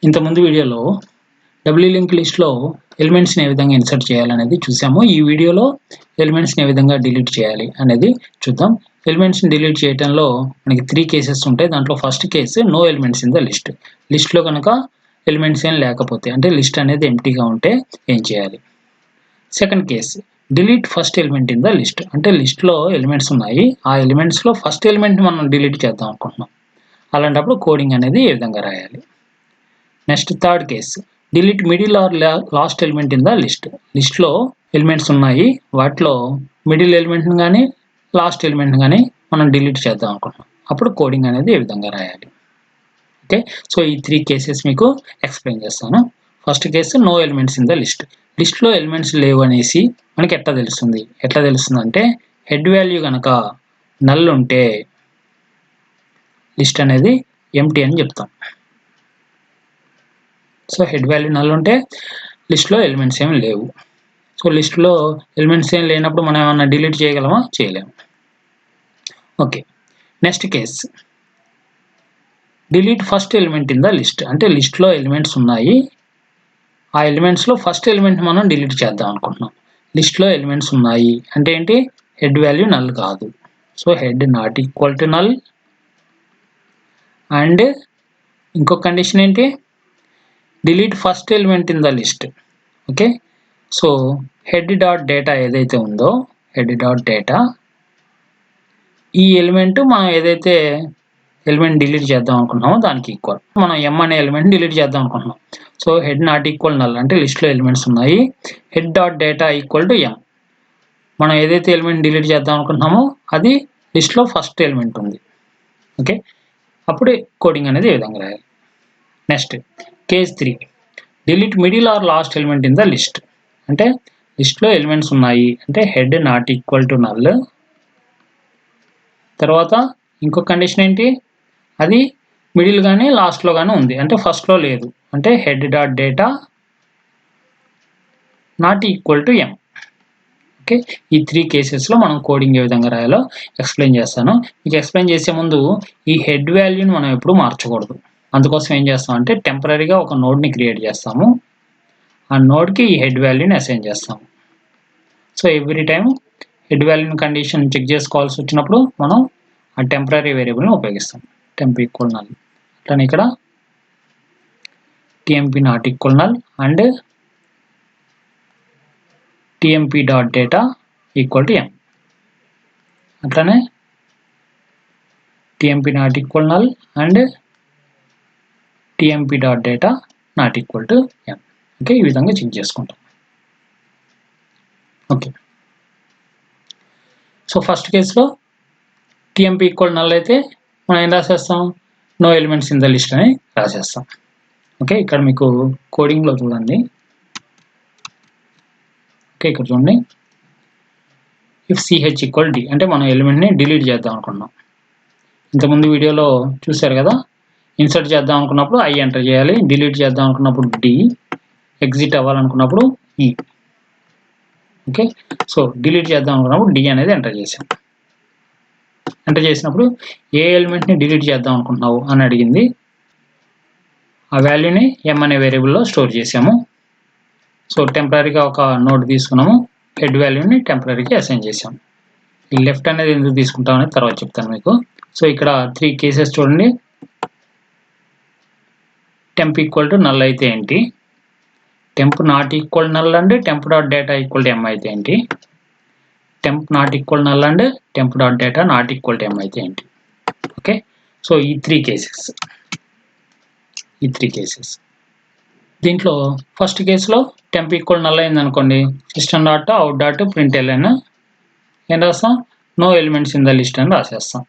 ఇంతకుముందు వీడియోలో W link లిస్ట్లో ఎలిమెంట్స్ని ఏ విధంగా ఇన్సర్ట్ చేయాలనేది చూసాము. ఈ వీడియోలో ఎలిమెంట్స్ని ఏ విధంగా డిలీట్ చేయాలి అనేది చూద్దాం. ఎలిమెంట్స్ని డిలీట్ చేయడంలో మనకి 3 కేసెస్ ఉంటాయి. దాంట్లో first case no elements in the list. లిస్ట్లో కనుక ఎలిమెంట్స్ ఏం లేకపోతే, అంటే లిస్ట్ అనేది ఎంప్టీగా ఉంటే ఏం చేయాలి. Second case delete first element in the list. అంటే లిస్ట్లో ఎలిమెంట్స్ ఉన్నాయి, ఆ ఎలిమెంట్స్లో ఫస్ట్ ఎలిమెంట్ని మనం డిలీట్ చేద్దాం అనుకుంటున్నాం. అలాంటప్పుడు కోడింగ్ అనేది ఏ విధంగా రాయాలి. Next third case delete middle or last element in the list. లిస్ట్లో ఎలిమెంట్స్ ఉన్నాయి, వాటిలో మిడిల్ ఎలిమెంట్ని కానీ లాస్ట్ ఎలిమెంట్ని కానీ మనం డిలీట్ చేద్దాం అనుకుంటున్నాం. అప్పుడు కోడింగ్ అనేది ఏ విధంగా రాయాలి. ఓకే, సో ఈ 3 కేసెస్ మీకు ఎక్స్ప్లెయిన్ చేస్తాను. First case no elements in the list. లిస్ట్లో ఎలిమెంట్స్ లేవు అనేసి మనకి ఎట్లా తెలుస్తుంది అంటే హెడ్ వాల్యూ కనుక నల్ ఉంటే లిస్ట్ అనేది ఎంప్టీ అని చెప్తాం. సో హెడ్ వాల్యూ నల్ ఉంటే లిస్ట్లో ఎలిమెంట్స్ ఏమి లేవు. సో లిస్ట్లో ఎలిమెంట్స్ ఏం లేనప్పుడు మనం ఏమన్నా డిలీట్ చేయగలమా? చేయలేము. Okay, next case delete first element in the list. అంటే లిస్ట్లో ఎలిమెంట్స్ ఉన్నాయి, ఆ ఎలిమెంట్స్లో ఫస్ట్ ఎలిమెంట్ మనం డిలీట్ చేద్దాం అనుకుంటున్నాం. లిస్ట్లో ఎలిమెంట్స్ ఉన్నాయి అంటే ఏంటి? హెడ్ వాల్యూ నల్ కాదు. So head not equal to null. And ఇంకొక కండిషన్ ఏంటి? Delete first element in the list. Okay, so head dot data ఏదైతే ఉందో, హెడ్ డాట్ డేటా ఈ ఎలిమెంట్ మనం ఏదైతే ఎలిమెంట్ డిలీట్ చేద్దాం అనుకుంటున్నామో దానికి ఈక్వల్. మనం ఎం అనే ఎలిమెంట్ డిలీట్ చేద్దాం అనుకుంటున్నాం. So head not equal null అంటే లిస్ట్లో ఎలిమెంట్స్ ఉన్నాయి, head dot data equal to M. మనం ఏదైతే ఎలిమెంట్ డిలీట్ చేద్దాం అనుకుంటున్నామో అది లిస్ట్లో ఫస్ట్ ఎలిమెంట్ ఉంది. ఓకే, అప్పుడు కోడింగ్ అనేది ఏ విధంగా రాయాలి. Next case 3 delete middle or last element in the list. అంటే లిస్ట్లో ఎలిమెంట్స్ ఉన్నాయి అంటే head not equal to null. తర్వాత ఇంకో కండిషన్ ఏంటి? అది మిడిల్ కానీ లాస్ట్లో కానీ ఉంది అంటే ఫస్ట్లో లేదు, అంటే head dot data not equal to M. Okay, ఈ 3 కేసెస్లో మనం కోడింగ్ ఏ విధంగా రాయాలో ఎక్స్ప్లెయిన్ చేస్తాను. మీకు ఎక్స్ప్లెయిన్ చేసే ముందు ఈ హెడ్ వాల్యూని మనం ఎప్పుడూ మార్చకూడదు. అందుకోసం ఏం చేస్తాం అంటే టెంపరీగా ఒక నోడ్ని క్రియేట్ చేస్తాము, ఆ నోడ్కి ఈ హెడ్ వాల్యూని అసైన్ చేస్తాము. సో ఎవ్రీ టైం హెడ్ వాల్యూని కండిషన్ చెక్ చేసుకోవాల్సి వచ్చినప్పుడు మనం ఆ టెంపరీ వేరియబుల్ని ఉపయోగిస్తాం. Temp equal null. అట్లనే ఇక్కడ TMP not equal null and TMP dot data equal to M. అట్లనే TMP not equal null and TMP dot data not equal to M. Okay, ఈ విధంగా చెక్ చేసుకుంటాం. ఓకే, సో ఫస్ట్ కేసులో TMP equal null అయితే మనం ఏం రాసేస్తాం? No elements in the list అని రాసేస్తాం. ఓకే, ఇక్కడ మీకు కోడింగ్లో చూడండి. ఓకే, ఇక్కడ చూడండి, ఇఫ్ సిహెచ్ ఈక్వల్ డి అంటే మనం ఎలిమెంట్ని డిలీట్ చేద్దాం అనుకున్నాం. ఇంతకుముందు వీడియోలో చూసారు కదా, ఇన్సర్ట్ చేద్దాం అనుకున్నప్పుడు ఐ ఎంటర్ చేయాలి, డిలీట్ చేద్దాం అనుకున్నప్పుడు డి, ఎగ్జిట్ అవ్వాలనుకున్నప్పుడు ఈ. ఓకే, సో డిలీట్ చేద్దాం అనుకున్నప్పుడు డి అనేది ఎంటర్ చేసాం. ఎంటర్ చేసినప్పుడు ఏ ఎలిమెంట్ని డిలీట్ చేద్దాం అనుకుంటున్నావు అని అడిగింది. ఆ వాల్యూని ఎం అనే వేరియబుల్లో స్టోర్ చేసాము. సో టెంపరీగా ఒక నోట్ తీసుకున్నాము, హెడ్ వాల్యూని టెంపరీగా అసైన్ చేసాము. ఈ లెఫ్ట్ అనేది ఎందుకు తీసుకుంటాం అనేది తర్వాత చెప్తాను మీకు. సో ఇక్కడ 3 కేసెస్ చూడండి. టెంప్ ఈక్వల్ టు నల్ అయితే ఏంటి, temp not equal null and temp dot data equal to M అయితే ఏంటి, temp not equal null and temp dot data not equal to M అయితే ఏంటి. ఓకే, సో ఈ 3 cases. దీంట్లో first కేసులో temp equal null అయింది అనుకోండి, system dot out dot print LN ఏం రాస్తాం? No elements in the list అని రాసేస్తాం.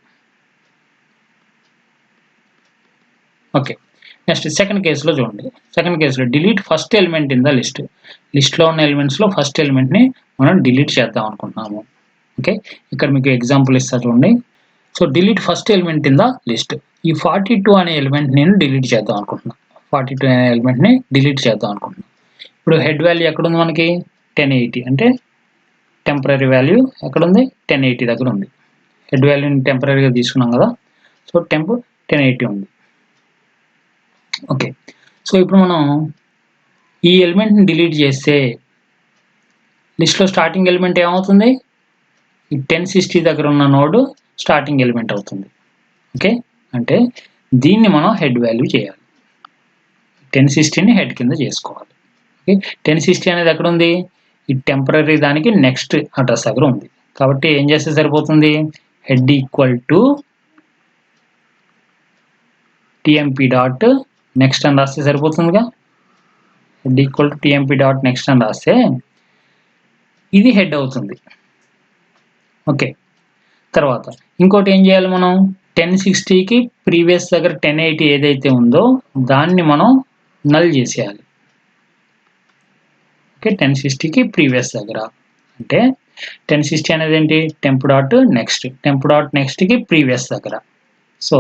ఓకే, నెక్స్ట్ సెకండ్ కేసులో చూడండి. సెకండ్ కేసులో delete first element in the list. లిస్ట్లో ఉన్న ఎలిమెంట్స్లో ఫస్ట్ ఎలిమెంట్ని మనం డిలీట్ చేద్దాం అనుకుంటున్నాము. ఓకే, ఇక్కడ మీకు ఎగ్జాంపుల్ ఇస్తా చూడండి. So delete first element in the list. ఈ 42 అనే ఎలిమెంట్ నేను డిలీట్ చేద్దాం అనుకుంటున్నాను. 42 అనే ఎలిమెంట్ని డిలీట్ చేద్దాం అనుకుంటున్నాను. ఇప్పుడు హెడ్ వాల్యూ ఎక్కడుంది మనకి? 1080. అంటే టెంపరీ వాల్యూ ఎక్కడుంది? 1080 దగ్గర ఉంది. హెడ్ వాల్యూని టెంపరీగా తీసుకున్నాం కదా, సో టెంప్ 1080 ఉంది. ఓకే, సో ఇప్పుడు మనం ఈ ఎలిమెంట్ని డిలీట్ చేస్తే లిస్ట్లో స్టార్టింగ్ ఎలిమెంట్ ఏమవుతుంది? ఈ 1060 దగ్గర ఉన్న నోడ్ స్టార్టింగ్ ఎలిమెంట్ అవుతుంది. ఓకే, అంటే దీన్ని మనం హెడ్ వాల్యూ చేయాలి. 1060ని హెడ్ కింద చేసుకోవాలి. ఓకే, 1060 అనేది ఎక్కడ ఉంది? ఈ టెంపరీ దానికి నెక్స్ట్ అడ్రస్ దగ్గర ఉంది. కాబట్టి ఏం చేస్తే సరిపోతుంది? Head equal to TMP dot next అని రాస్తే సరిపోతుందిగా. Head equal to TMP dot next అని రాస్తే ఇది హెడ్ అవుతుంది. ఓకే, తర్వాత ఇంకోటి ఏం చేయాలి మనం? 1060కి ప్రీవియస్ దగ్గర 1080 ఏదైతే ఉందో దాన్ని మనం నల్ చేసేయాలి. ఓకే, 1060కి ప్రీవియస్ దగ్గర అంటే 1060 అనేది ఏంటి? టెంప్ డాట్ నెక్స్ట్కి ప్రీవియస్ దగ్గర. సో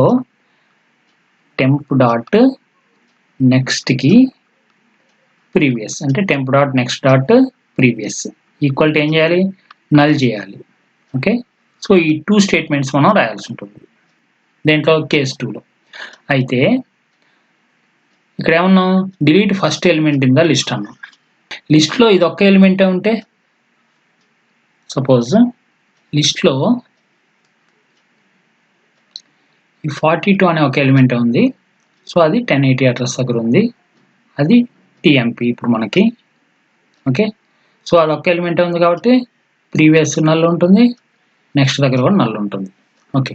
టెంప్ డాట్ నెక్స్ట్కి ప్రీవియస్ అంటే temp dot next dot previous equal to ఏం చేయాలి? నల్ చేయాలి. ఓకే, సో ఈ 2 స్టేట్మెంట్స్ మనం రాయాల్సి ఉంటుంది దేంట్లో? కేస్ 2లో. అయితే ఇక్కడ ఏమన్నాం? Delete first element in the list అన్నాం. లిస్ట్లో ఇది ఒక్క ఎలిమెంటే ఉంటే, సపోజ్ లిస్ట్లో ఈ 42 అనే ఒక ఎలిమెంట్ ఉంది. సో అది 1080 అడ్రస్ దగ్గర ఉంది. అది టిఎంపీ ఇప్పుడు మనకి. ఓకే, సో అది ఒక్క ఎలిమెంటే ఉంది కాబట్టి ప్రీవియస్ నల్ ఉంటుంది, నెక్స్ట్ దగ్గర కూడా నల్ ఉంటుంది. ఓకే,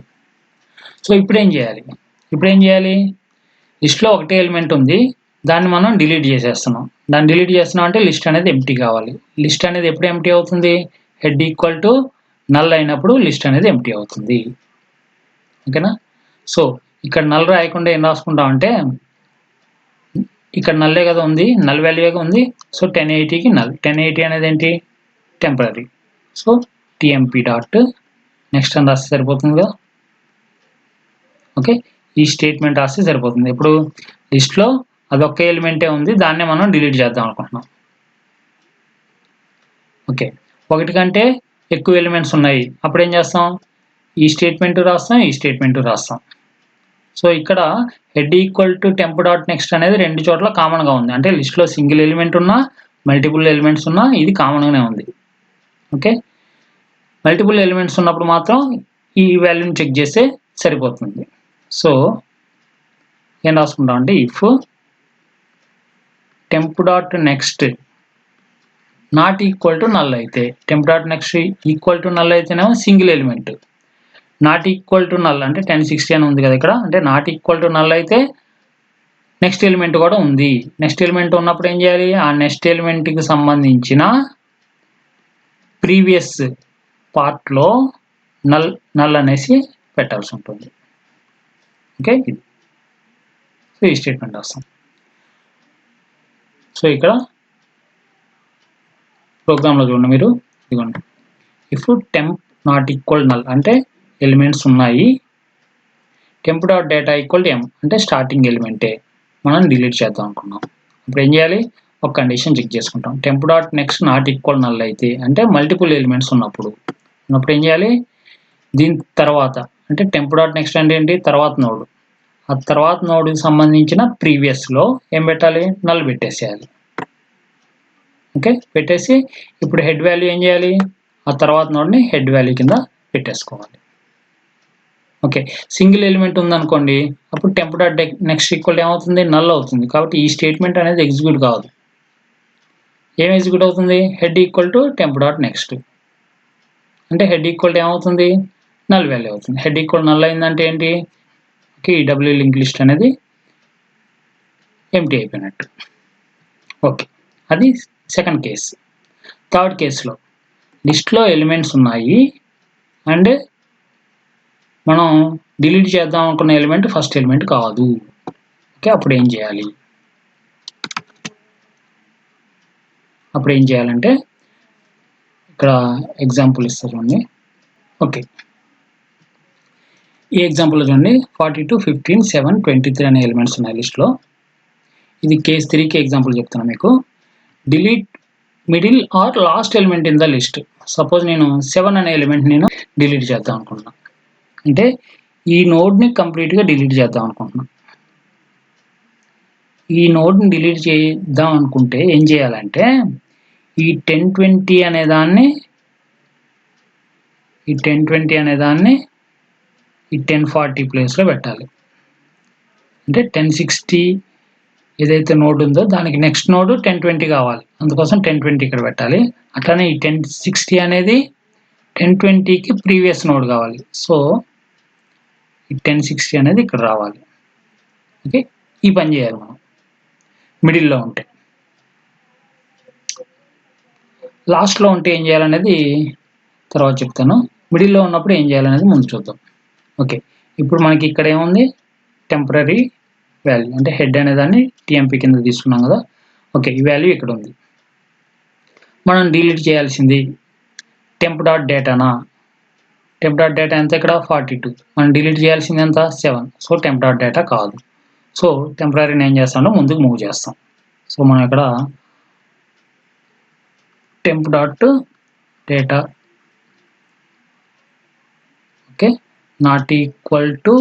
సో ఇప్పుడు ఏం చేయాలి? లిస్ట్లో ఒకటే ఎలిమెంట్ ఉంది, దాన్ని మనం డిలీట్ చేసేస్తున్నాం. దాన్ని డిలీట్ చేస్తున్నాం అంటే లిస్ట్ అనేది ఎంప్టీ కావాలి. లిస్ట్ అనేది ఎప్పుడు ఎంప్టీ అవుతుంది? హెడ్ ఈక్వల్ టు నల్ అయినప్పుడు లిస్ట్ అనేది ఎంప్టీ అవుతుంది. ఓకేనా? సో ఇక్కడ నల్ రాయకుండా ఏం రాసుకుంటాం అంటే, ఇక్కడ నల్లే కదా ఉంది, నల్ వాల్యూగా ఉంది. So 1080కి null. 1080 అనేది ఏంటి? టెంపరీ. సో టిఎంపీ డాట్ నెక్స్ట్ అని రాస్తే సరిపోతుంది కదా. ఓకే, ఈ స్టేట్మెంట్ రాస్తే సరిపోతుంది. ఇప్పుడు లిస్ట్లో అదొక్క ఎలిమెంటే ఉంది, దాన్నే మనం డిలీట్ చేద్దాం అనుకుంటున్నాం. ఓకే, ఒకటి కంటే ఎక్కువ ఎలిమెంట్స్ ఉన్నాయి, అప్పుడు ఏం చేస్తాం? ఈ స్టేట్మెంట్ రాస్తాం. సో ఇక్కడ head equal to temp dot next అనేది రెండు చోట్ల కామన్గా ఉంది. అంటే లిస్ట్లో సింగిల్ ఎలిమెంట్ ఉన్నా, మల్టిపుల్ ఎలిమెంట్స్ ఉన్నా ఇది కామన్గానే ఉంది. ఓకే, మల్టిపుల్ ఎలిమెంట్స్ ఉన్నప్పుడు మాత్రం ఈ వాల్యూని చెక్ చేస్తే సరిపోతుంది. సో ఏం రాసుకుంటాం అంటే, if temp dot next not equal to null అయితే, temp dot next equal to null అయితేనేమో single element, not equal to null అంటే 1060 అని ఉంది కదా ఇక్కడ, అంటే నాట్ ఈక్వల్ టు నల్ అయితే నెక్స్ట్ ఎలిమెంట్ కూడా ఉంది. నెక్స్ట్ ఎలిమెంట్ ఉన్నప్పుడు ఏం చేయాలి? ఆ నెక్స్ట్ ఎలిమెంట్కి సంబంధించిన ప్రీవియస్ పార్ట్లో నల్ అనేసి పెట్టాల్సి ఉంటుంది. ఓకే, ఇది సో ఈ స్టేట్మెంట్ రాస్తాం. సో ఇక్కడ ప్రోగ్రాంలో చూడండి మీరు, ఇదిగోండి, if temp not equal null అంటే ఎలిమెంట్స్ ఉన్నాయి, temp dot data equal to M అంటే స్టార్టింగ్ ఎలిమెంటే, మనం డిలీట్ చేద్దాం అనుకున్నాం. ఇప్పుడు ఏం చేయాలి? ఒక కండిషన్ చెక్ చేసుకుంటాం. Temp dot next not equal null అయితే అంటే మల్టిపుల్ ఎలిమెంట్స్ ఉన్నప్పుడు ఏం చేయాలి? దీని తర్వాత అంటే టెంప్ డాట్ నెక్స్ట్ అంటే ఏంటి? తర్వాత నోడ్. ఆ తర్వాత నోడ్కి సంబంధించిన ప్రీవియస్లో ఏం పెట్టాలి? నల్ పెట్టేసేయాలి. ఓకే, పెట్టేసి ఇప్పుడు హెడ్ వాల్యూ ఏం చేయాలి? ఆ తర్వాత నోడ్ని హెడ్ వాల్యూ కింద పెట్టేసుకోవాలి. ఓకే, సింగిల్ ఎలిమెంట్ ఉందనుకోండి, అప్పుడు టెంప్ డాట్ నెక్స్ట్ ఈక్వల్ ఏమవుతుంది? నల్ అవుతుంది. కాబట్టి ఈ స్టేట్మెంట్ అనేది ఎగ్జిక్యూట్ కాదు. ఏం ఎగ్జిక్యూట్ అవుతుంది? Head equal to temp dot next అంటే హెడ్ ఈక్వల్ టు ఏమవుతుంది? నల్ వాల్యూ అవుతుంది. హెడ్ ఈక్వల్ నల్ అయిందంటే ఏంటి? ఓకే, ఈ డబ్ల్యూ లింక్ లిస్ట్ అనేది ఎంప్టీ అయిపోయినట్టు. ఓకే, అది సెకండ్ కేస్. థర్డ్ కేసులో లిస్ట్లో ఎలిమెంట్స్ ఉన్నాయి అండ్ మనం డిలీట్ చేద్దాం అనుకున్న ఎలిమెంట్ ఫస్ట్ ఎలిమెంట్ కాదు. ఓకే, అప్పుడు ఏం చేయాలంటే ఇక్కడ ఎగ్జాంపుల్ ఇస్తారు చూడండి. ఓకే, ఈ ఎగ్జాంపుల్లో చూడండి, 42, 15, 7, 23 అనే ఎలిమెంట్స్ ఉన్నాయి లిస్ట్లో. ఇది కేస్ 3కి ఎగ్జాంపుల్ చెప్తున్నా మీకు. Delete middle or last element in the list. Suppose నేను 7 అనే ఎలిమెంట్ నేను డిలీట్ చేద్దాం అనుకుంటున్నాను, అంటే ఈ నోడ్ని కంప్లీట్గా డిలీట్ చేద్దాం అనుకుంటున్నాను. ఈ నోడ్ని డిలీట్ చేద్దాం అనుకుంటే ఏం చేయాలంటే ఈ 1020 అనే దాన్ని ఈ 1040 ప్లేస్లో పెట్టాలి. అంటే 1060 ఏదైతే నోడ్ ఉందో దానికి నెక్స్ట్ నోడ్ 1020 కావాలి, అందుకోసం 1020 ఇక్కడ పెట్టాలి. అట్లానే ఈ 1060 అనేది 1020కి ప్రీవియస్ నోడ్ కావాలి, సో ఈ 1060 అనేది ఇక్కడ రావాలి. ఓకే, ఈ పని చేయాలి మనం మిడిల్లో ఉంటే. లాస్ట్లో ఉంటే ఏం చేయాలనేది తర్వాత చెప్తాను. మిడిల్లో ఉన్నప్పుడు ఏం చేయాలనేది ముందు చూద్దాం. ఓకే, ఇప్పుడు మనకి ఇక్కడ ఏముంది, టెంపరీ వాల్యూ అంటే హెడ్ అనే దాన్ని టీఎంపీ కింద తీసుకున్నాం కదా. ఓకే, ఈ వాల్యూ ఇక్కడ ఉంది. మనం డిలీట్ చేయాల్సింది temp dot డేటానా. Temp dot data ఎంత ఇక్కడ 42, మనం డిలీట్ చేయాల్సింది ఎంత 7, సో టెంప్ డాట్ డేటా కాదు. సో టెంపరీని ఏం చేస్తామో ముందుకు మూవ్ చేస్తాం. సో మనం ఇక్కడ temp dot data okay not equal to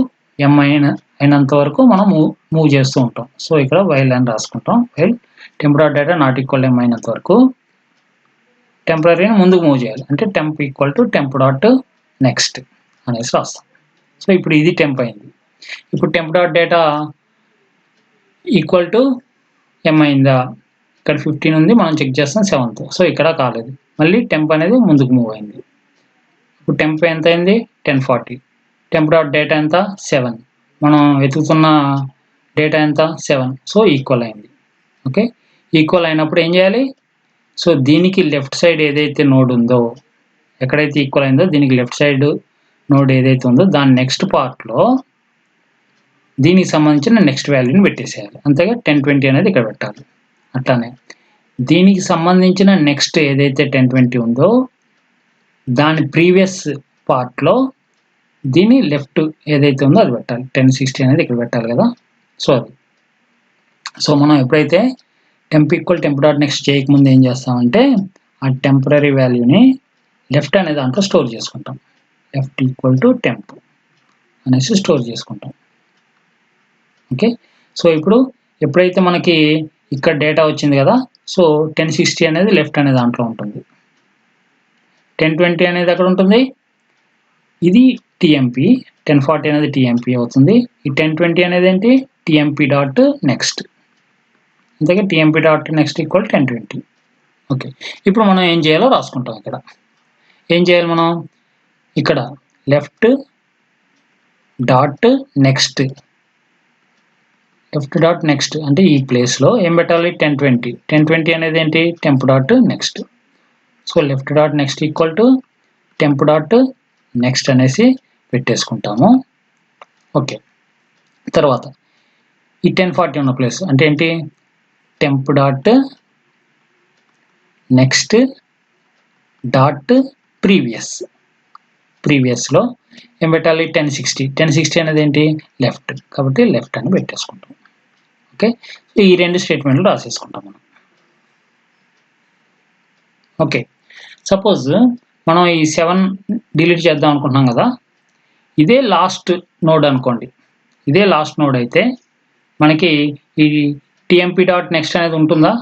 m అయినంత వరకు మనం మూవ్ చేస్తూ ఉంటాం. సో ఇక్కడ వైల్ అని రాసుకుంటాం. While temp dot data not equal m అయినంత వరకు టెంపరీని ముందుకు మూవ్ చేయాలి. అంటే temp equal to temp dot next అనేసి రాస్తాం. సో ఇప్పుడు ఇది టెంప్ అయింది. ఇప్పుడు temp dot data equal to m అయిందా, ఇక్కడ 15 ఉంది, మనం చెక్ చేస్తాం 7th, సో ఇక్కడ కాలేదు. మళ్ళీ టెంప్ అనేది ముందుకు మూవ్ అయింది. ఇప్పుడు టెంప్ ఎంత అయింది 1040. టెంప్ డాట్ డేటా ఎంత 7, మనం వెతుకుతున్న డేటా ఎంత 7, సో ఈక్వల్ అయింది. ఓకే, ఈక్వల్ అయినప్పుడు ఏం చేయాలి, సో దీనికి లెఫ్ట్ సైడ్ ఏదైతే నోడ్ ఉందో, ఎక్కడైతే ఈక్వల్ అయిందో దీనికి లెఫ్ట్ సైడ్ నోడ్ ఏదైతే ఉందో దాని నెక్స్ట్ పార్ట్లో దీనికి సంబంధించిన నెక్స్ట్ వాల్యూని పెట్టేసేయాలి. అంతేగా 1020 అనేది ఇక్కడ పెట్టాలి. అట్లానే దీనికి సంబంధించిన నెక్స్ట్ ఏదైతే 1020 ఉందో దాని ప్రీవియస్ పార్ట్లో దీని లెఫ్ట్ ఏదైతే ఉందో అది పెట్టాలి. 1060 అనేది ఇక్కడ పెట్టాలి కదా. సో అది సో మనం ఎప్పుడైతే temp equal temp dot next చేయకముందు ఏం చేస్తామంటే ఆ టెంపరీ వాల్యూని లెఫ్ట్ అనే దాంట్లో స్టోర్ చేసుకుంటాం. లెఫ్ట్ ఈక్వల్ టు టెంప్ అనేసి స్టోర్ చేసుకుంటాం. ఓకే, సో ఇప్పుడు ఎప్పుడైతే మనకి ఇక్కడ డేటా వచ్చింది కదా, సో 1060 అనేది లెఫ్ట్ అనే దాంట్లో ఉంటుంది, 1020 అనేది అక్కడ ఉంటుంది, ఇది టీఎంపీ, 1040 అనేది టీఎంపీ అవుతుంది. ఈ 1020 అనేది ఏంటి టీఎంపీ డాట్ నెక్స్ట్, అంతేగా TMP dot next equal 1020. Okay, ఇప్పుడు మనం ఏం చేయాలో రాసుకుంటాం. ఇక్కడ ఏం చేయాలి, మనం ఇక్కడ left dot next, left dot next అంటే ఈ ప్లేస్లో ఏం పెట్టాలి 1020 అనేది ఏంటి temp dot next. So left dot next equal to temp dot next అనేసి పెట్టేసుకుంటాము. ఓకే, తర్వాత ఈ 1040 ఉన్న ప్లేస్ అంటే ఏంటి టెంప్ డాట్ నెక్స్ట్ డాట్ ప్రీవియస్లో ఏం పెట్టాలి 1060 అనేది ఏంటి లెఫ్ట్, కాబట్టి లెఫ్ట్ అని పెట్టేసుకుంటాం. ఓకే, ఈ రెండు స్టేట్మెంట్లు రాసేసుకుంటాం మనం. ఓకే, సపోజ్ మనం ఈ 7 డిలీట్ చేద్దాం అనుకుంటున్నాం కదా, ఇదే లాస్ట్ నోడ్ అనుకోండి. ఇదే లాస్ట్ నోడ్ అయితే మనకి ఈ టీఎంపీ డాట్ నెక్స్ట్ అనేది ఉంటుందా,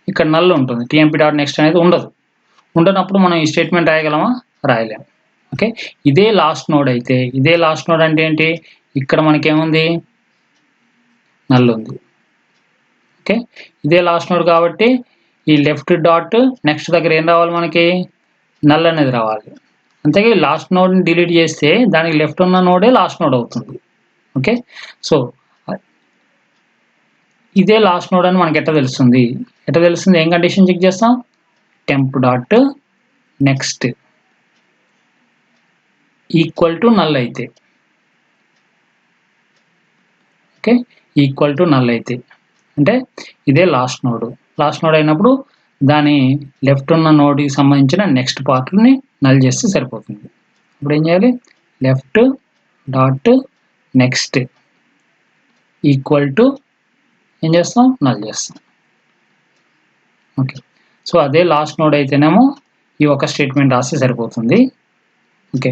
ఇక్కడ నల్ ఉంటుంది, టీఎంపీ డాట్ నెక్స్ట్ అనేది ఉండదు. ఉండనప్పుడు మనం ఈ స్టేట్మెంట్ రాయగలమా, రాయలేము. ఓకే, ఇదే లాస్ట్ నోడ్ అయితే, ఇదే లాస్ట్ నోడ్ అంటే ఏంటి ఇక్కడ మనకేముంది నల్ ఉంది. ఓకే, ఇదే లాస్ట్ నోడ్ కాబట్టి ఈ లెఫ్ట్ డాట్ నెక్స్ట్ దగ్గర ఏం రావాలి మనకి నల్ అనేది రావాలి. అంతేగా లాస్ట్ నోడ్ని డిలీట్ చేస్తే దానికి లెఫ్ట్ ఉన్న నోడే లాస్ట్ నోడ్ అవుతుంది. ఓకే, సో ఇదే లాస్ట్ నోడ్ అని మనకి ఎట్లా తెలుస్తుంది, ఏం కండిషన్ చెక్ చేస్తాం temp dot next equal to null అయితే. ఓకే, ఈక్వల్ టు నల్ అయితే అంటే ఇదే లాస్ట్ నోడ్ అయినప్పుడు దాని లెఫ్ట్ ఉన్న నోడ్కి సంబంధించిన నెక్స్ట్ పార్ట్ని నల్ చేస్తే సరిపోతుంది. ఇప్పుడు ఏం చేయాలి left dot next equal to ఏం చేస్తాం నల్ చేస్తాం. ఓకే, సో అదే లాస్ట్ నోడ్ అయితేనేమో ఈ ఒక స్టేట్మెంట్ రాస్తే సరిపోతుంది. ఓకే,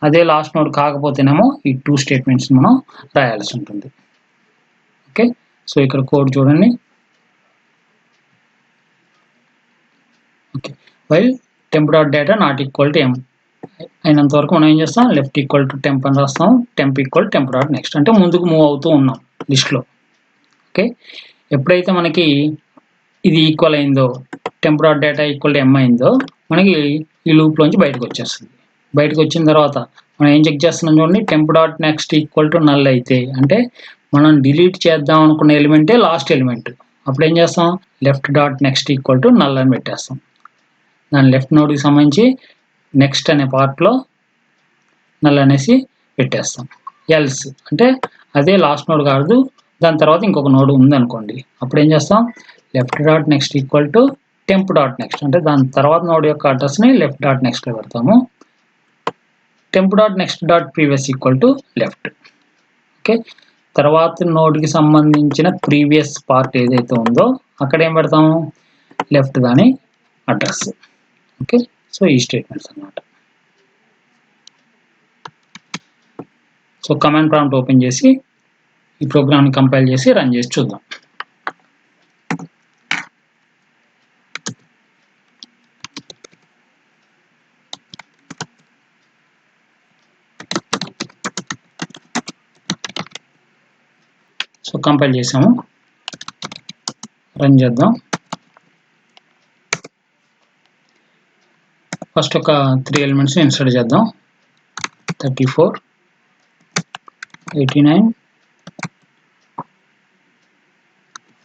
అదే లాస్ట్ నోడ్ కాకపోతేనేమో ఈ 2 స్టేట్మెంట్స్ మనం రాయాల్సి ఉంటుంది. ఓకే, సో ఇక్కడ కోడ్ చూడండి. Okay, while temp dot data not equal to M అయినంత వరకు మనం ఏం చేస్తాం, లెఫ్ట్ ఈక్వల్ టు టెంప్ అని రాస్తాం, temp equal temp dot next, అంటే ముందుకు మూవ్ అవుతూ ఉన్నాం లిస్ట్లో. ఓకే, ఎప్పుడైతే మనకి ఇది ఈక్వల్ అయిందో, temp dot data equal to M అయిందో, మనకి ఈ లూప్లోంచి బయటకు వచ్చేస్తుంది. బయటకు వచ్చిన తర్వాత మనం ఏం చెక్ చేస్తున్నాం చూడండి, temp dot next equal to null అయితే, అంటే మనం డిలీట్ చేద్దాం అనుకున్న ఎలిమెంటే లాస్ట్ ఎలిమెంట్. అప్పుడు ఏం చేస్తాం, left dot next equal to null అని పెట్టేస్తాం. దాని లెఫ్ట్ నోడ్కి సంబంధించి నెక్స్ట్ అనే పార్ట్లో నల్ అనేసి పెట్టేస్తాం. ఎల్స్ అంటే అదే లాస్ట్ నోడ్ కాదు, దాని తర్వాత ఇంకొక నోడ్ ఉందనుకోండి, అప్పుడు ఏం చేస్తాం, left dot next equal to temp dot next, అంటే దాని తర్వాత నోడ్ యొక్క అడ్రస్ని లెఫ్ట్ డాట్ నెక్స్ట్లో పెడతాము. Temp dot next dot previous equal to left. Okay, తర్వాత నోడ్కి సంబంధించిన ప్రీవియస్ పార్ట్ ఏదైతే ఉందో అక్కడ ఏం పెడతాము, లెఫ్ట్ దాని అడ్రస్. ఓకే, సో ఈ స్టేట్మెంట్స్ అన్నమాట. సో కమాండ్ ప్రాంప్ట్ ఓపెన్ చేసి ఈ ప్రోగ్రామ్ని కంపైల్ చేసి రన్ చేసి చూద్దాం. సో కంపైల్ చేసాము, రన్ చేద్దాం. ఫస్ట్ ఒక 3 ఎలిమెంట్స్ని ఇన్సర్ట్ చేద్దాం, 34, 89,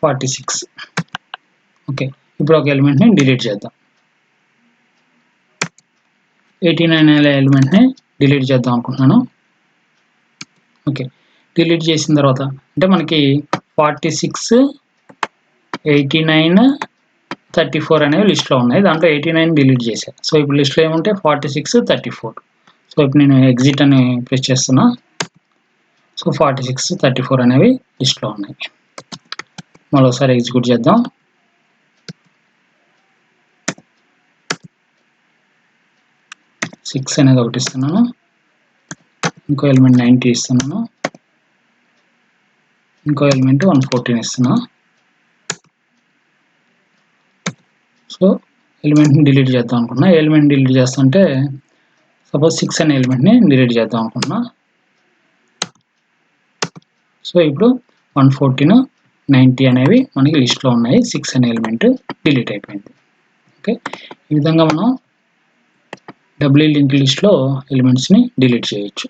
46. ఓకే, ఇప్పుడు ఒక ఎలిమెంట్ని డిలీట్ చేద్దాం. 89 అనే ఎలిమెంట్ని డిలీట్ చేద్దాం అనుకుంటున్నాను. ఓకే, డిలీట్ చేసిన తర్వాత అంటే మనకి 46, 89, 34 అనేవి లిస్ట్లో ఉన్నాయి. దాంట్లో 89 డిలీట్ చేశాను. సో ఇప్పుడు లిస్ట్లో ఏముంటే 46, 34. సో ఇప్పుడు నేను ఎగ్జిట్ అని ప్రెస్ చేస్తున్నా. సో 46, 34 అనేవి లిస్ట్లో ఉన్నాయి. మరోసారి ఎగ్జిక్యూట్ చేద్దాం. సిక్స్ అనేది ఒకటి ఇస్తున్నాను, ఇంకో ఎలిమెంట్ 90 ఇస్తున్నాను, ఇంకో ఎలిమెంట్ 114 ఇస్తున్నా. సో ఎలిమెంట్ని డిలీట్ చేద్దాం అనుకున్నా. ఎలిమెంట్ డిలీట్ చేస్తుంటే సపోజ్ 6 అనే ఎలిమెంట్ని డిలీట్ చేద్దాం అనుకున్నా. సో ఇప్పుడు 114, 90 అనేవి మనకి లిస్ట్లో ఉన్నాయి. 6 అనే ఎలిమెంట్ డిలీట్ అయిపోయింది. ఓకే, ఈ విధంగా మనం డబ్ల్యూ లింక్ లిస్ట్లో ఎలిమెంట్స్ని డిలీట్ చేయొచ్చు.